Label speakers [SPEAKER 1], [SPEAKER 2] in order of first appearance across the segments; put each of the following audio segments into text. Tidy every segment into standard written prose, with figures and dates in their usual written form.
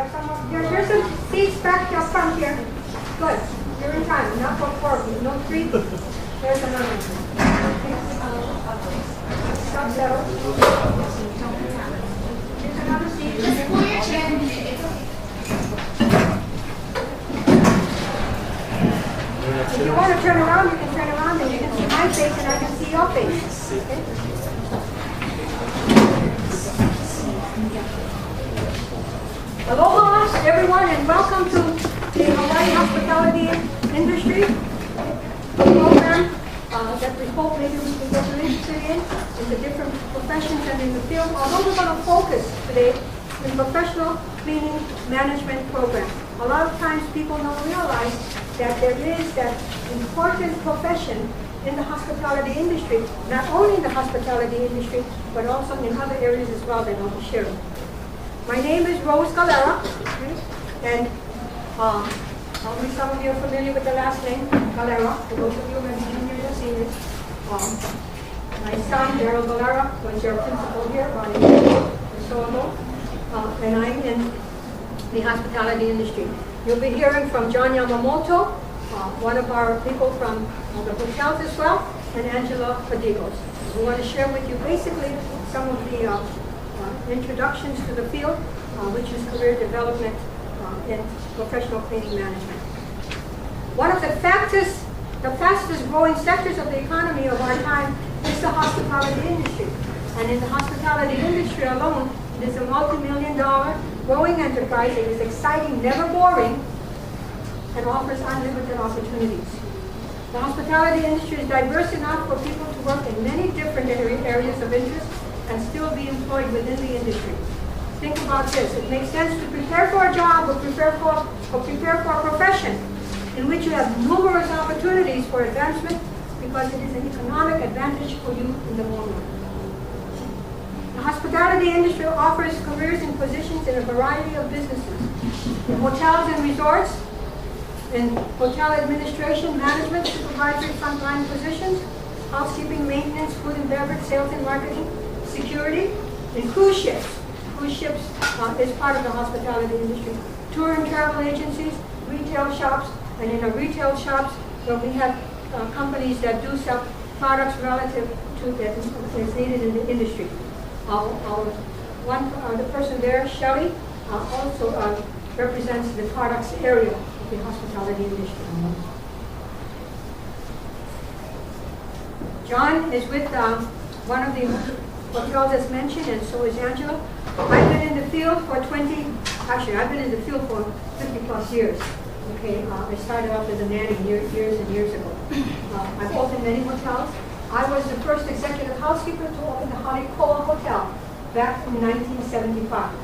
[SPEAKER 1] have some of, there's some seats back up front here. Good. You're in time. Not for 4, no 3. There's another one. Stop settle. Here's another seat. Just pull your chair. If you want to turn around, you can turn around and you can see my face and I can see your face. Okay? Aloha, everyone, and welcome to the Hawaii Hospitality Industry program that we hope maybe we can get you interested in the different professions and in the field. Although we're going to focus today in professional cleaning management program. A lot of times people don't realize that there is that important profession in the hospitality industry, not only in the hospitality industry, but also in other areas as well that I'll be sharing. My name is Rose Galera, and probably some of you are familiar with the last name, Galera. For those of you maybe juniors or seniors. My son, Daryl Galera, was your principal here about a year or so ago, and I'm in the hospitality industry. You'll be hearing from John Yamamoto, one of our people from the hotels as well, and Angela Padigos. We want to share with you basically some of the introductions to the field, which is career development in professional cleaning management. One of the fastest growing sectors of the economy of our time is the hospitality industry. And in the hospitality industry alone, it is a multi-million-dollar growing enterprise. It is exciting, never boring, and offers unlimited opportunities. The hospitality industry is diverse enough for people to work in many different areas of interest and still be employed within the industry. Think about this. It makes sense to prepare for a job or prepare for a profession in which you have numerous opportunities for advancement because it is an economic advantage for you in the long run. The hospitality industry offers careers and positions in a variety of businesses. In hotels and resorts, in hotel administration, management, supervisory frontline positions, housekeeping, maintenance, food and beverage, sales and marketing, security, and cruise ships. Cruise ships is part of the hospitality industry. Tour and travel agencies, retail shops, and in our retail shops, we have companies that do sell products relative to that is needed in the industry. The person there, Shelley, also represents the products area of the hospitality industry. John is with one of the hotels as mentioned, and so is Angela. I've been in the field for I've been in the field for 50 plus years. Okay, I started off as a nanny years and years ago. I've opened many hotels. I was the first executive housekeeper to open the Halekoa Hotel back in 1975.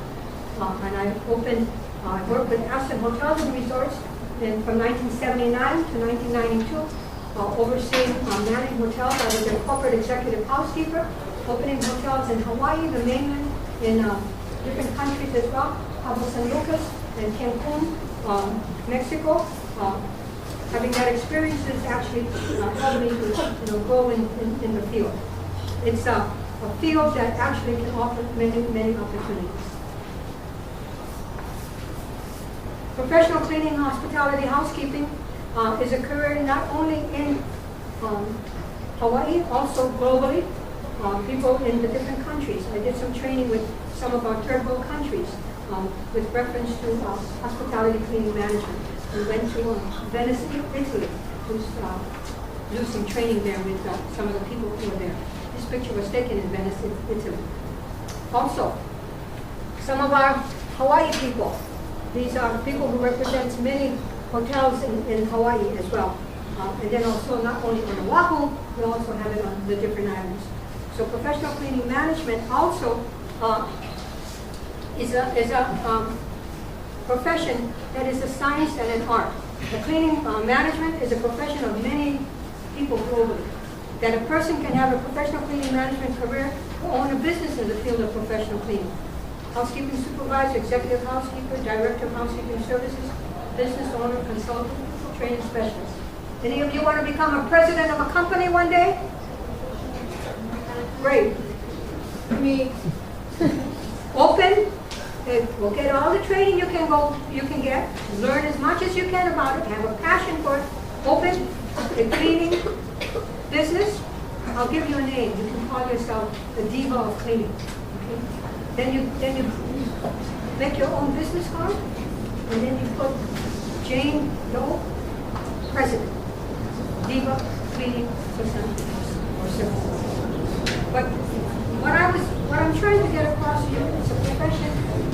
[SPEAKER 1] And I worked with Aston Hotels and Resorts from 1979 to 1992, overseeing managing hotels. I was a corporate executive housekeeper, opening hotels in Hawaii, the mainland, in different countries as well, Cabo San Lucas and Cancun, Mexico. Having that experience has actually helped me to grow in the field. It's a field that actually can offer many opportunities. Professional cleaning, hospitality, housekeeping is a career not only in Hawaii, also globally. People in the different countries. I did some training with some of our third world countries with reference to hospitality cleaning management. We went to Venice, Italy, to do some training there with some of the people who were there. This picture was taken in Venice, Italy. Also, some of our Hawaii people. These are people who represent many hotels in Hawaii as well. And then also not only on Oahu, we also have it on the different islands. So professional cleaning management also is a profession that is a science and an art. The cleaning management is a profession of many people globally. That a person can have a professional cleaning management career or own a business in the field of professional cleaning. Housekeeping supervisor, executive housekeeper, director of housekeeping services, business owner, consultant, training specialist. Any of you want to become a president of a company one day? Great. Me. Open, Okay, we'll get all the training you can get, learn as much as you can about it, have a passion for it, open a cleaning business. I'll give you a name. You can call yourself the diva of cleaning. Okay? Then you make your own business card, and then you put Jane Doe, President, Diva Cleaning Society or Service. But what I'm trying to get across to you is a profession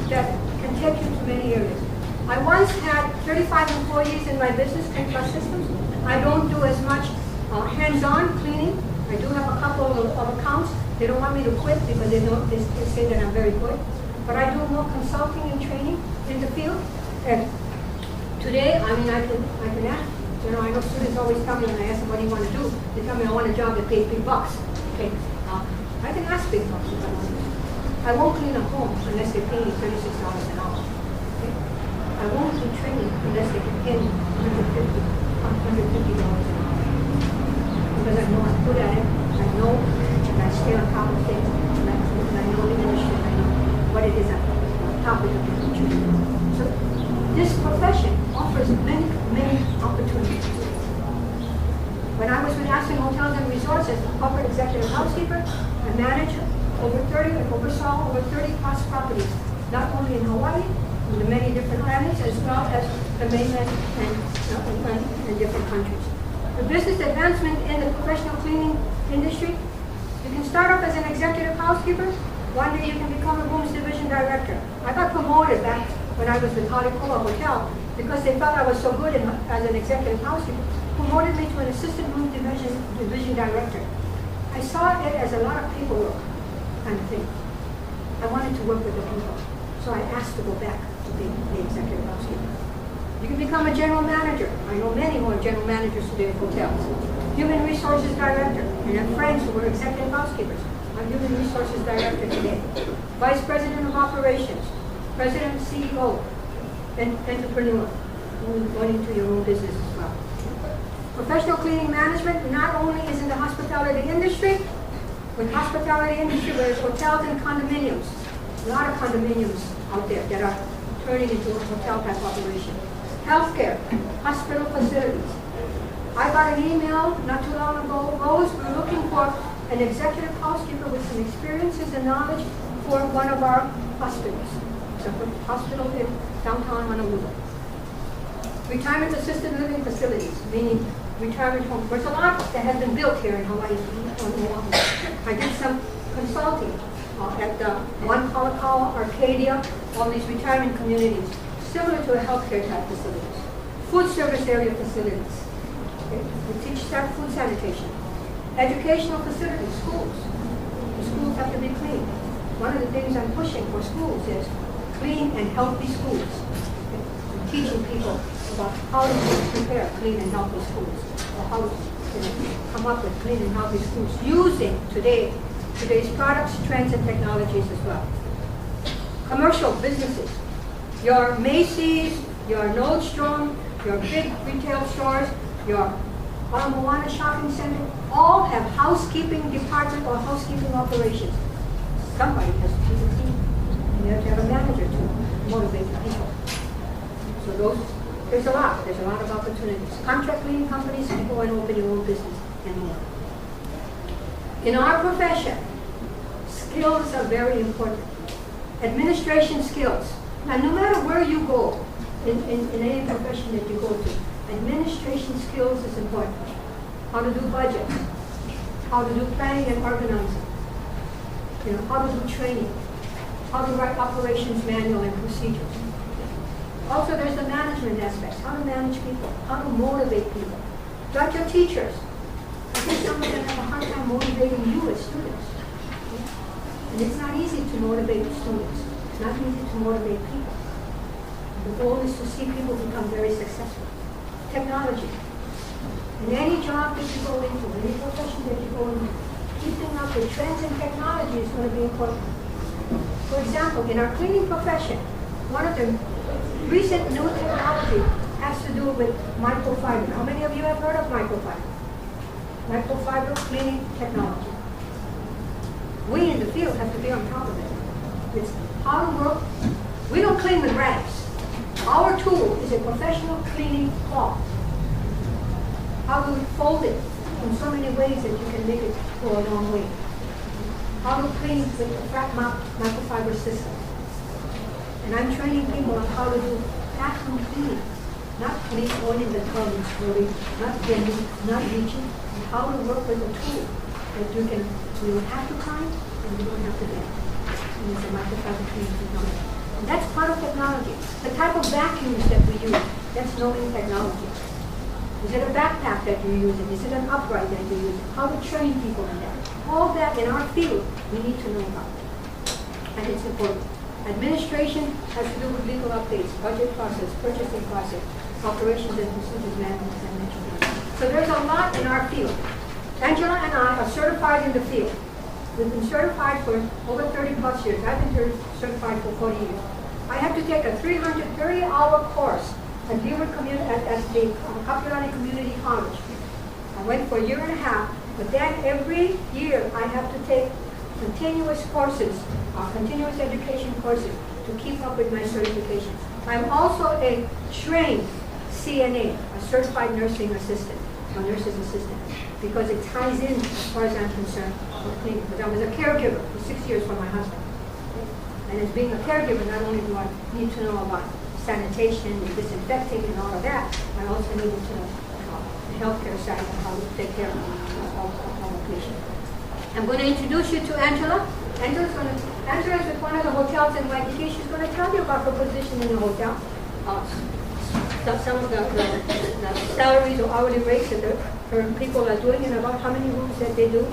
[SPEAKER 1] that can take you to many areas. I once had 35 employees in my business, Plus Systems. I don't do as much hands-on cleaning. I do have a couple of accounts. They don't want me to quit because they say that I'm very good. But I do more consulting and training in the field. And today, I mean, I can ask. You know, I know students always tell me when I ask them, what do you want to do? They tell me I want a job that pays big bucks. Okay, I can ask big bucks if I want to. I won't clean a home unless they pay me $36 an hour. Okay? I won't do training unless they can pay me $150 an hour. Because I know I'm good at it. I know, and I stay on top of things. And I know the industry. I know what it is at the top of the future. So this profession offers many, many opportunities. When I was with Aspen Hotels and Resorts as a corporate executive housekeeper, I managed oversaw over 30 plus properties, not only in Hawaii, in the many different islands, as well as the mainland and different countries. The business advancement in the professional cleaning industry, you can start off as an executive housekeeper. One day you can become a rooms division director. I got promoted back when I was with Housekeeping Hotel because they felt I was so good as an executive housekeeper, promoted me to an assistant room division director. I saw it as a lot of paperwork kind of thing. I wanted to work with the people, so I asked to go back to be the executive housekeeper. You can become a general manager. I know many more general managers today of hotels. Human resources director, and I have friends who were executive housekeepers. I'm human resources director today. Vice president of operations, president, CEO, and entrepreneur, going into your own business as well. Professional cleaning management not only is in the hospitality industry, with hospitality industry where there's hotels and condominiums. A lot of condominiums out there that are turning into a hotel type operation. Healthcare, hospital facilities. I got an email not too long ago, Rose, we're looking for an executive housekeeper with some experiences and knowledge for one of our hospitals. It's a hospital in downtown Honolulu. Retirement assisted living facilities, meaning retirement homes. There's a lot that has been built here in Hawaii. I did some consulting at One Kalakaua, Arcadia, all these retirement communities, similar to a healthcare type facilities. Food service area facilities. Okay. We teach staff food sanitation. Educational facilities, schools. The schools have to be clean. One of the things I'm pushing for schools is clean and healthy schools. Okay. I'm teaching people about how to prepare clean and healthy schools, or how to come up with clean and healthy schools using today's products, trends, and technologies as well. Commercial businesses, your Macy's, your Nordstrom, your big retail stores, your Moana shopping center, all have housekeeping department or housekeeping operations. Somebody has to keep it clean, and you have to have a manager to motivate the people. So there's a lot of opportunities. Contract cleaning companies, you go and open your own business and more. In our profession, skills are very important. Administration skills. Now, no matter where you go, in any profession that you go to, administration skills is important. How to do budgets, how to do planning and organizing, how to do training, how to write operations manual and procedures. Also, there's the management aspects, how to manage people, how to motivate people. Like your teachers. I think some of them have a hard time motivating you as students. And it's not easy to motivate students. It's not easy to motivate people. The goal is to see people become very successful. Technology. In any job that you go into, any profession that you go into, keeping up with trends and technology is going to be important. For example, in our cleaning profession, one of the recent new technology has to do with microfiber. How many of you have heard of microfiber? Microfiber cleaning technology. We in the field have to be on top of it. It's how to work We don't clean with rags. Our tool is a professional cleaning cloth. How do we fold it in so many ways that you can make it go a long way? How to clean with a flat microfiber system. And I'm training people on how to do vacuum cleaning. Not going in the tub and screwing, not bending, not reaching, and how to work with a tool that you don't have to climb and you don't have to bend. And it's a microfiber cleaning technology. And that's part of technology. The type of vacuums that we use, that's knowing technology. Is it a backpack that you're using? Is it an upright that you're using? How to train people in that. All that in our field, we need to know about. And it's important. Administration has to do with legal updates, budget process, purchasing process, operations and procedures management, as I mentioned earlier. So there's a lot in our field. Angela and I are certified in the field. We've been certified for over 30 plus years. I've been certified for 40 years. I have to take a 330-hour course at the Kapiolani Community College. I went for a year and a half, but then every year I have to take continuous courses, continuous education courses to keep up with my certifications. I'm also a trained CNA, a certified nursing assistant, a nurse's assistant, because it ties in, as far as I'm concerned, with cleaning. Because I was a caregiver for 6 years for my husband. And as being a caregiver, not only do I need to know about sanitation and disinfecting and all of that, I also needed to know the healthcare side of how to take care of our patient. I'm going to introduce you to Angela. Angela is with one of the hotels in Waikiki. She's going to tell you about her position in the hotel, some of the salaries or hourly rates that her people are doing, and about how many rooms that they do,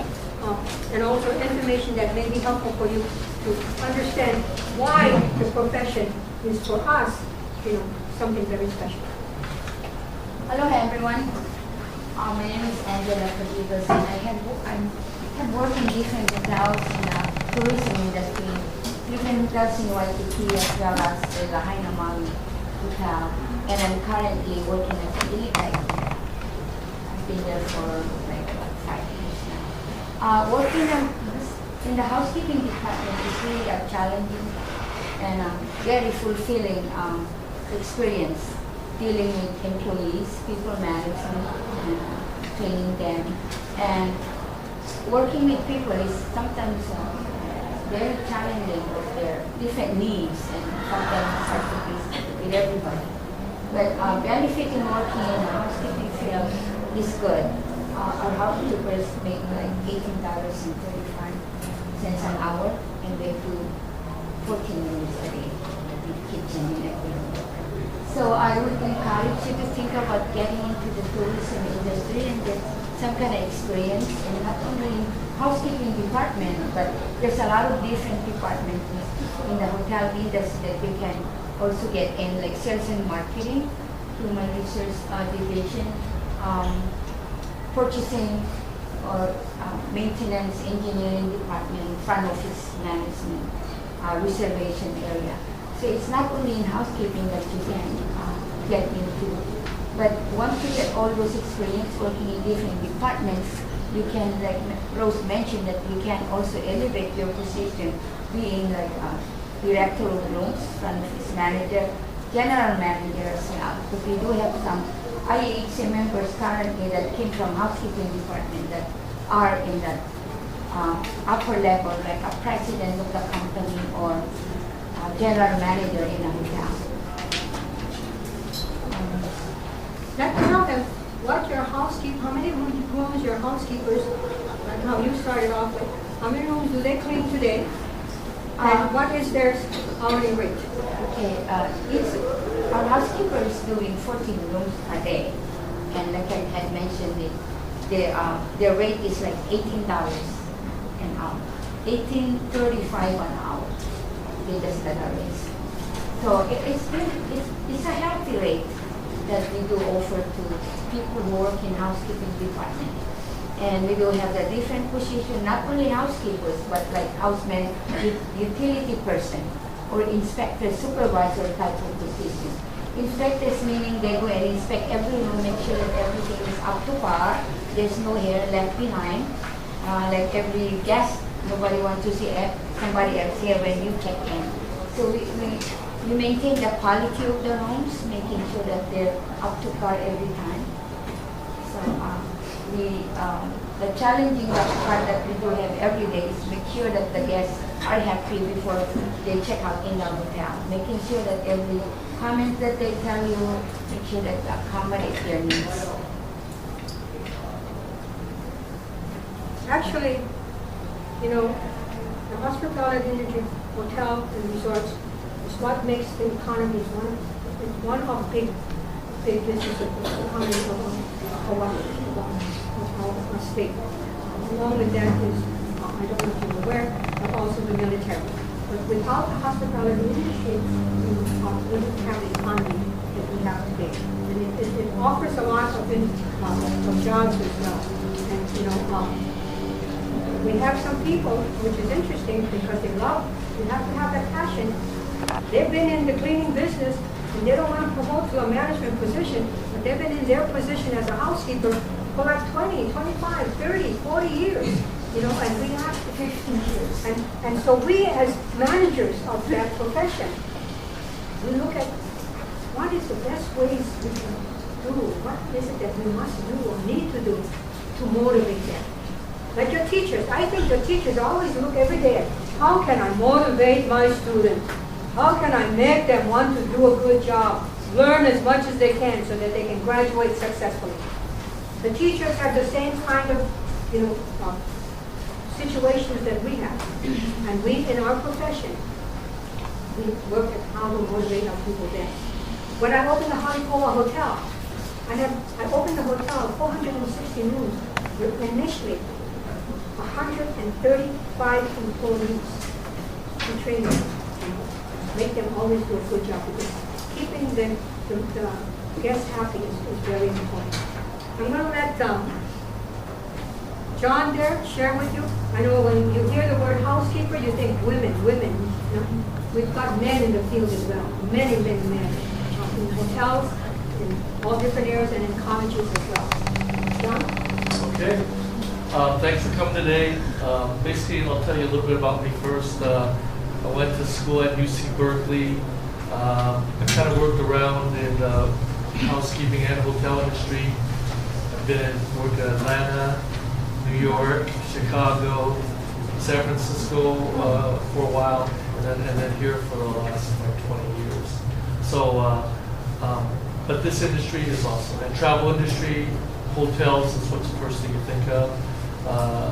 [SPEAKER 1] and also information that may be helpful for you to understand why the profession is for us, something very special.
[SPEAKER 2] Hello everyone. My name is Angela Padigos, and I have worked in different hotels in the tourism industry, different hotels in Waikiki as well as the Lahaina Maui Hotel, and I'm currently working as a lead guide. I've been there for like about 5 years now. Working in the housekeeping department is really a challenging and very fulfilling experience, dealing with employees, people management, and training them. And working with people is sometimes very challenging with their different needs, and sometimes it's hard to please with everybody. But benefiting working in the housekeeping field is good. Our housekeepers make like $18.35 an hour, and they do 14 minutes a day in the kitchen and everything. So I would encourage you to think about getting into the tourism industry and get some kind of experience, and not only in housekeeping department, but there's a lot of different departments in the hotel industry that you can also get in, like sales and marketing, human resource division, purchasing or maintenance, engineering department, front office management, reservation area. So it's not only in housekeeping that you can get into, but once you get all those experience working in different departments, you can, like Rose mentioned, that you can also elevate your position, being like director of rooms, front office manager, general manager as well. Because we do have some IEHA members currently that came from housekeeping department that are in that upper level, like a president of the company or general manager in a hotel.
[SPEAKER 1] Let's tell them what your how many rooms your housekeepers, and how you started off with. How many rooms do they clean today? And what is their hourly rate?
[SPEAKER 2] Okay, our housekeeper is doing 14 rooms a day, and like I had mentioned, their rate is like $18 an hour, $18.35 an hour. That's the rates. So it's a healthy rate that we do offer to people who work in housekeeping department. And we do have the different position, not only housekeepers, but like houseman, utility person, or inspector, supervisor type of position. Inspectors meaning they go and inspect every room, make sure that everything is up to par, there's no hair left behind. Like every guest, nobody wants to see somebody else here when you check in. So we you maintain the quality of the rooms, making sure that they're up to par every time. So the challenging part that we do have every day is make sure that the guests are happy before they check out in the hotel. Making sure that every comment that they tell you, make sure that accommodate their needs.
[SPEAKER 1] Actually, you know, the hospitality industry, hotel and resorts is what makes the economy one of big business of the economy of Hawaii, of our state. Along with that is, I don't know if you're aware, but also the military. But without the hospitality industry, we wouldn't have the economy that we have today. And it offers a lot of jobs as well. And you know, we have some people, which is interesting because you have to have that passion. They've been in the cleaning business and they don't want to promote to a management position, but they've been in their position as a housekeeper for like 20, 25, 30, 40 years. You know, and we have 15 years. And so we as managers of that profession, we look at what is the best ways we can do, what is it that we must do or need to do to motivate them. Like your teachers, I think your teachers always look every day at how can I motivate my students? How can I make them want to do a good job, learn as much as they can so that they can graduate successfully? The teachers have the same kind of, you know, situations that we have. And we, in our profession, we work at how to motivate our people best. When I opened the Halekoa Hotel, I opened the hotel 460 rooms with initially 135 employees to train them, make them always do a good job, because keeping the guests happy is very important. I'm going to let John there share with you. I know when you hear the word housekeeper, you think women. You know? We've got men in the field as well, many men in hotels, in all different areas, and in colleges as well. John?
[SPEAKER 3] Okay. Thanks for coming today. Basically, I'll tell you a little bit about me first. I went to school at UC Berkeley. I kind of worked around in housekeeping and hotel industry. I've worked in Atlanta, New York, Chicago, San Francisco for a while, and then here for the last like 20 years. So, but this industry is awesome. And travel industry, hotels is what's the first thing you think of.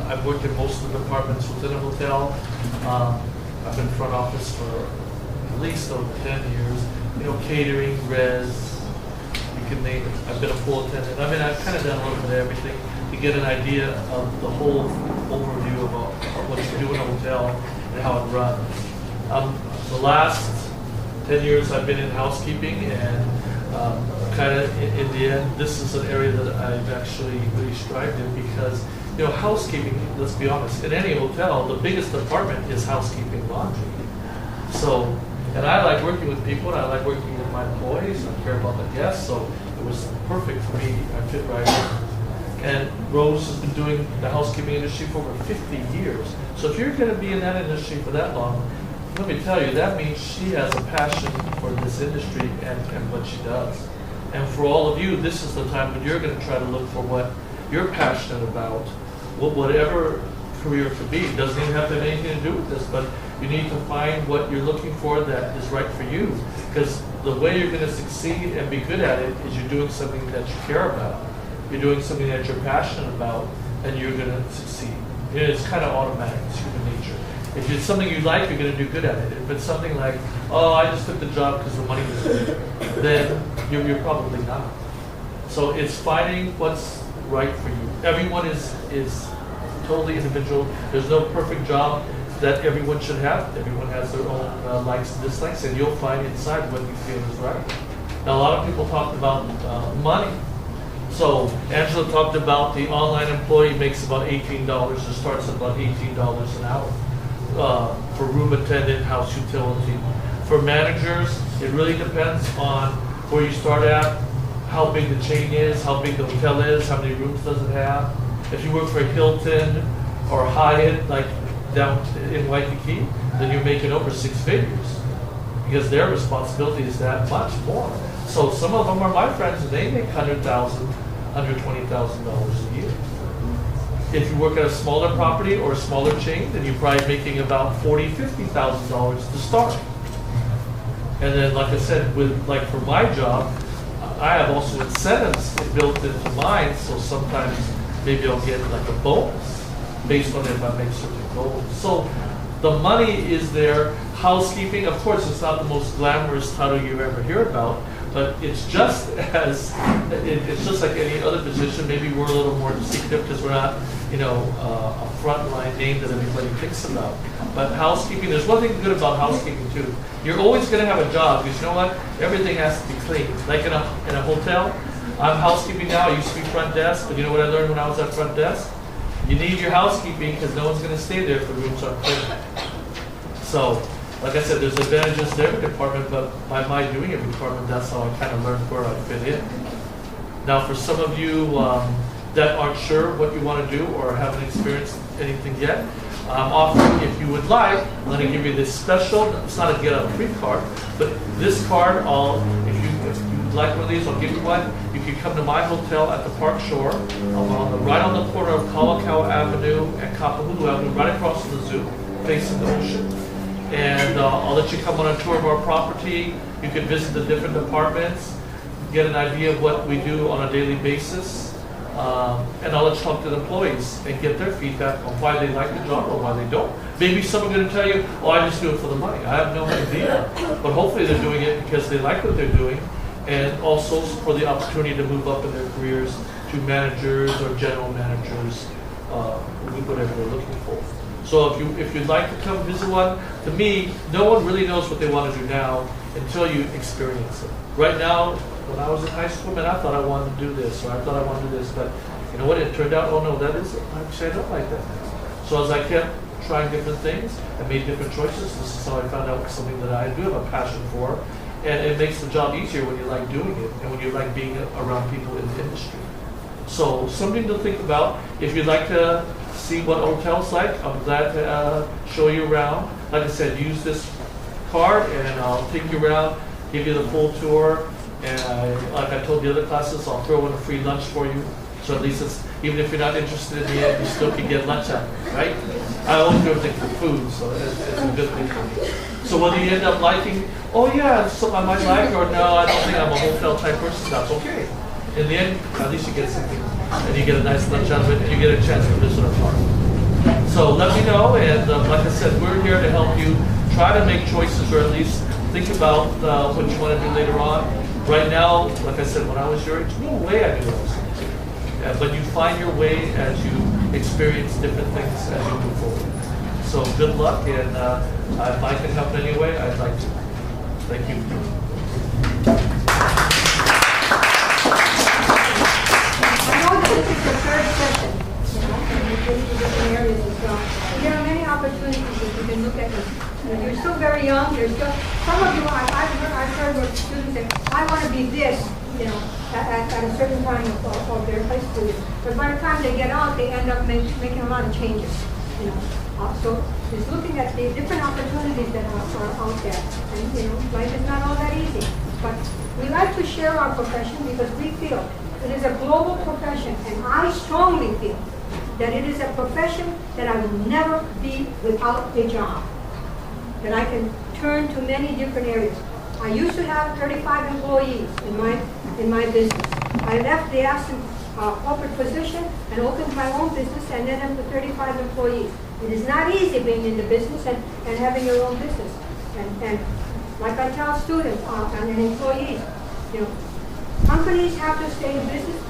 [SPEAKER 3] I've worked in most of the departments within a hotel. I've been front office for at least over 10 years. You know, catering, res, you can name it. I've been a pool attendant. I mean, I've kind of done a little bit of everything to get an idea of the whole overview of what you do in a hotel and how it runs. The last 10 years I've been in housekeeping, and kind of in the end, this is an area that I've actually really strived in, because you know, housekeeping, let's be honest, in any hotel, the biggest department is housekeeping, laundry. So, and I like working with people, and I like working with my employees, I care about the guests, so it was perfect for me. I fit right in. And Rose has been doing the housekeeping industry for over 50 years. So if you're going to be in that industry for that long, let me tell you, that means she has a passion for this industry and what she does. And for all of you, this is the time when you're going to try to look for what you're passionate about. Whatever career it could be, it doesn't even have to have anything to do with this, but you need to find what you're looking for that is right for you. Because the way you're going to succeed and be good at it is you're doing something that you care about. You're doing something that you're passionate about, and you're going to succeed. You know, it's kind of automatic, it's human nature. If it's something you like, you're going to do good at it. If it's something like, oh, I just took the job because the money was good, then you're probably not. So it's finding what's right for you. Everyone is totally individual. There's no perfect job that everyone should have. Everyone has their own likes and dislikes, and you'll find inside what you feel is right. Now, a lot of people talked about money. So Angela talked about the online employee makes about $18, or starts at about $18 an hour. For room attendant, house utility. For managers, it really depends on where you start at, how big the chain is, how big the hotel is, how many rooms does it have. If you work for Hilton or Hyatt, like down in Waikiki, then you're making over 6 figures. because their responsibility is that much more. So some of them are my friends, and they make $100,000, $120,000 a year. If you work at a smaller property or a smaller chain, then you're probably making about $40,000, $50,000 to start. And then, like I said, like for my job, I have also incentives built into mine, so sometimes maybe I'll get like a bonus based on if I make certain goals. So the money is there. Housekeeping, of course, it's not the most glamorous title you ever hear about, but it's just like any other position. Maybe we're a little more secretive because we're not, a frontline name that everybody thinks about. But housekeeping, there's one thing good about housekeeping too. You're always going to have a job because you know what? Everything has to be clean. Like in a hotel, I'm housekeeping now. I used to be front desk, but you know what I learned when I was at front desk? You need your housekeeping because no one's going to stay there if the rooms aren't clean. So, like I said, there's advantages to every department, but by my doing every department, that's how I kind of learned where I fit in. Now, for some of you that aren't sure what you want to do or haven't experienced anything yet, I'm offering, if you would like, I'm going to give you this special, it's not a get-out-free card, but this card, if you'd like one of these, I'll give you one. You can come to my hotel at the Park Shore. I'm right on the corner of Kalakaua Avenue and Kapahulu Avenue, right across from the zoo, facing the ocean. And I'll let you come on a tour of our property. You can visit the different departments, get an idea of what we do on a daily basis. And I'll let you talk to the employees and get their feedback on why they like the job or why they don't. Maybe some are going to tell you, oh, I just do it for the money. I have no idea. But hopefully they're doing it because they like what they're doing, and also for the opportunity to move up in their careers to managers or general managers, whatever they're looking for. So if you'd like to come visit one, to me, no one really knows what they want to do now until you experience it. Right now, when I was in high school, man, I thought I wanted to do this, or I thought I wanted to do this, but you know what? It turned out, oh no, that isn't. Actually, I don't like that. So as I kept trying different things and made different choices, this is how I found out something that I do have a passion for, and it makes the job easier when you like doing it and when you like being around people in the industry. So something to think about. If you'd like to see what a hotel's like, I'm glad to show you around. Like I said, use this card and I'll take you around, give you the full tour. And like I told the other classes, I'll throw in a free lunch for you. So at least even if you're not interested in the end, you still can get lunch out, right? I always do everything for food, so it's a good thing for me. So whether you end up liking, oh yeah, something I might like, or no, I don't think I'm a hotel type person, that's okay. In the end, at least you get something, and you get a nice lunch out of it, and you get a chance to visit our park. So let me know, and like I said, we're here to help you try to make choices, or at least think about what you want to do later on. Right now, like I said, when I was your age, no way I knew what I was going to do. But you find your way as you experience different things as you move forward. So good luck, and if I can help in any way, I'd like to. Thank you.
[SPEAKER 1] I know that this is the third session, and we're getting to different areas as well. There are many opportunities that you can look at. You're still very young. You're still, some of you, I've heard what students say, I want to be this, at a certain time of their high school years. But by the time they get out, they end up making a lot of changes, So just looking at the different opportunities that are out there. And, life is not all that easy. But we like to share our profession because we feel it is a global profession. And I strongly feel that it is a profession that I will never be without a job. That I can turn to many different areas. I used to have 35 employees in my business. I left the corporate position and opened my own business and then up to 35 employees. It is not easy being in the business and having your own business. And like I tell students and employees, companies have to stay in business,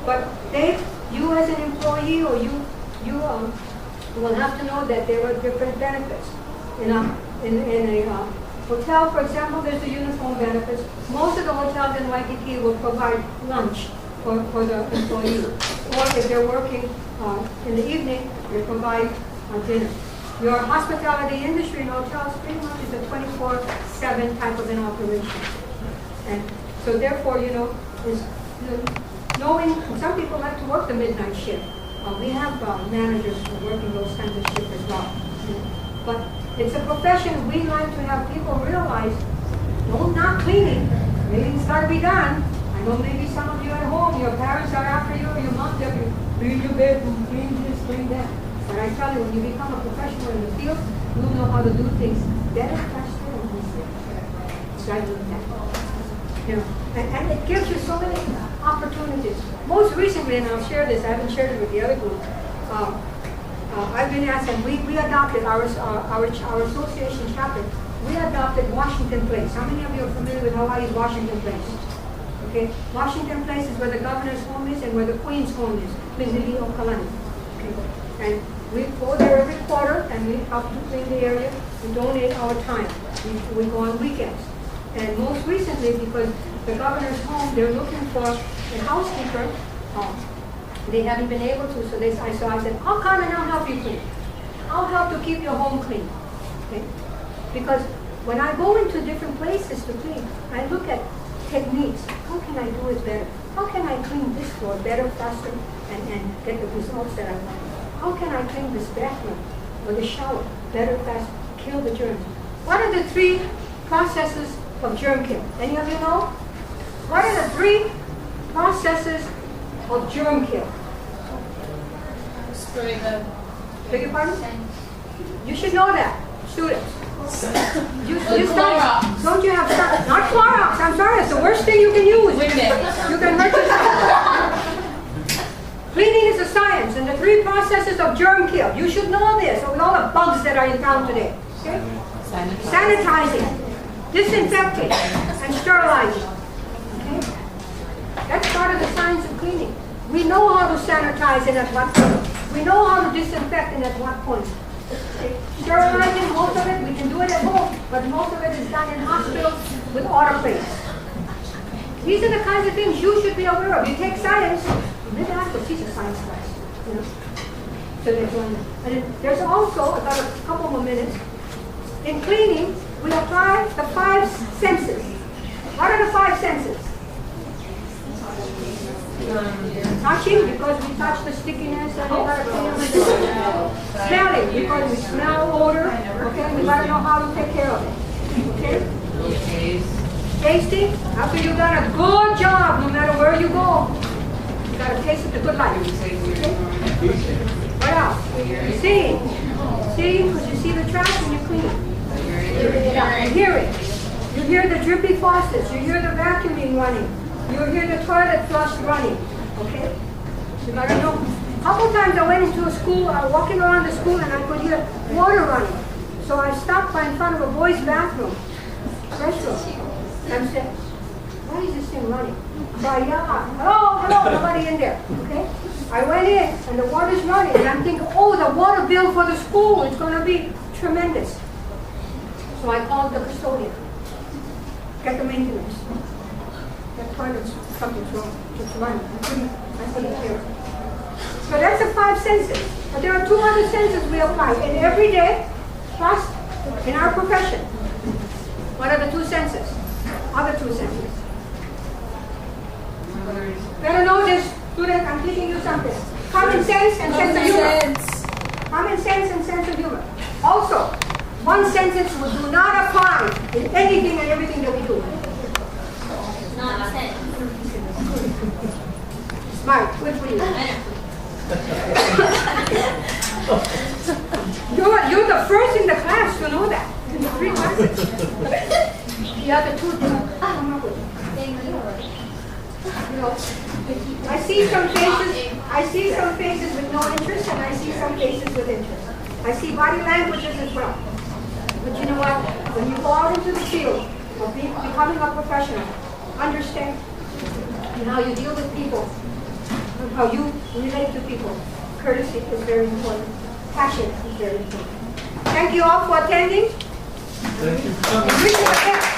[SPEAKER 1] but you as an employee or you will have to know that there are different benefits. In a hotel, for example, there's the uniform benefits. Most of the hotels in Waikiki will provide lunch for the employees. Or if they're working in the evening, they provide dinner. Your hospitality industry in hotels pretty much is a 24/7 type of an operation. And so therefore, is knowing, some people like to work the midnight shift. We have managers who are working those kinds of shifts as well. But It's a profession we like to have people realize, no, not cleaning. Cleaning's got to be done. I know maybe some of you at home, your parents are after you, or your mom tells you, clean your bedroom, clean this, clean that. But I tell you, when you become a professional in the field, you'll know how to do things better, faster, and easier. So I do that. You know, and it gives you so many opportunities. Most recently, and I'll share this, I haven't shared it with the other group, I've been asked, and we adopted our association chapter, we adopted Washington Place. How many of you are familiar with Hawaii's Washington Place? Okay, Washington Place is where the governor's home is and where the queen's home is, Minili o Kalani. Okay, and we go there every quarter and we help to clean the area and donate our time. We go on weekends. And most recently, because the governor's home, they're looking for a housekeeper. They haven't been able to, so I said, I'll come and I'll help you clean. I'll help to keep your home clean. Okay? Because when I go into different places to clean, I look at techniques. How can I do it better? How can I clean this floor better, faster, and get the results that I want? How can I clean this bathroom or the shower better, faster, kill the germs? What are the 3 processes of germ kill? Any of you know? What are the 3 processes of germ kill?
[SPEAKER 4] Spray the...
[SPEAKER 1] Beg your pardon? You should know that, students. You
[SPEAKER 4] Clorox.
[SPEAKER 1] don't you have stuff? Not Clorox, I'm sorry, it's the worst thing you can use. You can hurt yourself. Cleaning is a science, and the 3 processes of germ kill. You should know this, with all the bugs that are in town today. Okay? Sanitizing, disinfecting, and sterilizing. Okay? That's part of the science of cleaning. We know how to sanitize and at what point. We know how to disinfect and at what point. Okay. Sterilizing, most of it, we can do it at home, but most of it is done in hospitals with autoclaves. These are the kinds of things you should be aware of. You take science, maybe I could teach a science class. You know? So there's one. And then there's also, about a couple more minutes, in cleaning, we apply the 5 senses. What are the 5 senses? Touching, because we touch the stickiness and we gotta clean them. Smelling, because we smell odor. Okay, we gotta know how to take care of it. Okay? Tasting, after you've done a good job, no matter where you go, you gotta taste it the good life. Okay? What else? Seeing. Seeing, because you see the trash and you clean it. And hearing. You hear the drippy faucets, you hear the vacuuming running. You hear the toilet flush running, okay? You gotta know. A couple times I went into a school, I was walking around the school and I could hear water running. So I stopped by in front of a boys' bathroom, restroom, and said, why is this thing running? So I yelled out, hello, nobody in there, okay? I went in and the water's running and I'm thinking, oh, the water bill for the school is gonna be tremendous. So I called the custodian, get the maintenance. That toilet's something's wrong. It's running. I couldn't hear it. So that's the 5 senses. But there are 2 other senses we apply in every day, plus in our profession. What are the 2 senses? Other 2 senses. Better know this, student. I'm teaching you something. Common sense and sense of humor. Common sense and sense of humor. Also, 1 sentence we do not apply in anything and everything that we do.
[SPEAKER 4] Nonsense.
[SPEAKER 1] Smart, good for you. You're the first in the class to know that. In the 3 classes. The other 2 don't come up with it. You know, I see some faces with no interest and I see some faces with interest. I see body languages as well. But you know what? When you go out into the field of becoming a professional, understand how you deal with people, and how you relate to people. Courtesy is very important. Passion is very important. Thank you all for attending.
[SPEAKER 3] Thank you.